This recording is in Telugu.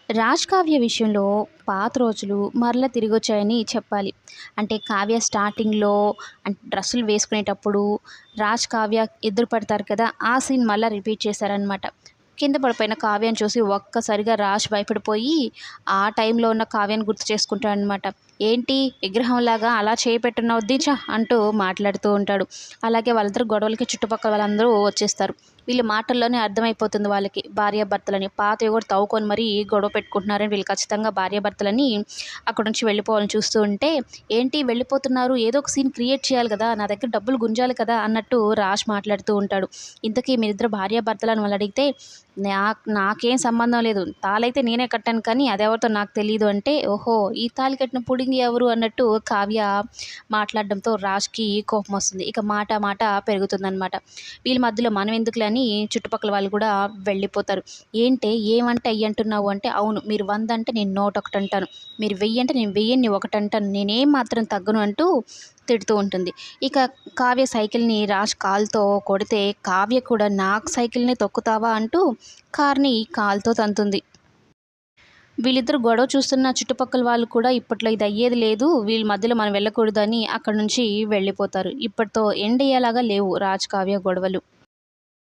రాజ్ కావ్య విషయంలో పాత రోజులు మరలా తిరిగొచ్చాయని చెప్పాలి. అంటే కావ్య స్టార్టింగ్‌లో డ్రెస్సులు వేసుకునేటప్పుడు రాజ్, కావ్య ఎదురు పడతారు కదా! ఆ సీన్ మళ్ళా రిపీట్ చేశారనమాట. కింద పడిపోయిన కావ్యని చూసి ఒక్కసారిగా రాజ్ భయపడిపోయి, ఆ టైంలో ఉన్న కావ్యని గుర్తు చేసుకుంటాడనమాట. "ఏంటి విగ్రహంలాగా అలా చేయి పెట్టున్నావు దించ" అంటూ మాట్లాడుతూ ఉంటాడు. అలాగే వాళ్ళిద్దరు గొడవలకి చుట్టుపక్కల వాళ్ళందరూ వచ్చేస్తారు. వీళ్ళ మాటల్లోనే అర్థమైపోతుంది వాళ్ళకి భార్యాభర్తలని. పాతవి కూడా తవ్వుకొని మరీ గొడవ పెట్టుకుంటున్నారని వీళ్ళు ఖచ్చితంగా భార్యాభర్తలని అక్కడి నుంచి వెళ్ళిపోవాలని చూస్తూ ఉంటే, "ఏంటి వెళ్ళిపోతున్నారు? ఏదో ఒక సీన్ క్రియేట్ చేయాలి కదా! నా దగ్గర డబ్బులు గుంజాలి కదా!" అన్నట్టు రాజ్ మాట్లాడుతూ ఉంటాడు. ఇంతకీ మీరిద్దరు భార్యాభర్తలా అని వాళ్ళడిగితే, నాకేం సంబంధం లేదు. తాళైతే నేనే కట్టాను కానీ అదెవరితో నాకు తెలీదు" అంటే, "ఓహో! ఈ తాళి కట్టిన పుడింగి ఎవరు?" అన్నట్టు కావ్య మాట్లాడడంతో రాజ్‌కి కోపమొస్తుంది. ఇక మాట మాట పెరుగుతుందనమాట. వీళ్ళ మధ్యలో మనం ఎందుకులే అని చుట్టుపక్కల వాళ్ళు కూడా వెళ్ళిపోతారు. "ఏంటే ఏమంటే అయ్యి అంటున్నావు" అంటే, "అవును మీరు 100 అంటే నేను 101 అంటాను. మీరు 1000 అంటే నేను 1000ని 1 అంటాను. నేనేం మాత్రం తగ్గను" అంటూ తిడుతూ ఉంటుంది. ఇక కావ్య సైకిల్‌ని రాజ్ కాలుతో కొడితే, కావ్య కూడా "నాకు సైకిల్‌నే తొక్కుతావా" అంటూ కార్‌ని కాలుతో తంతుంది. వీళ్ళిద్దరు గొడవ చూస్తున్న చుట్టుపక్కల వాళ్ళు కూడా ఇప్పట్లో ఇది అయ్యేది లేదు. వీళ్ళ మధ్యలో మనం వెళ్ళకూడదని అక్కడి నుంచి వెళ్ళిపోతారు. ఇప్పటితో ఎండ్ అయ్యేలాగా లేవు రాజ్, కావ్య గొడవలు.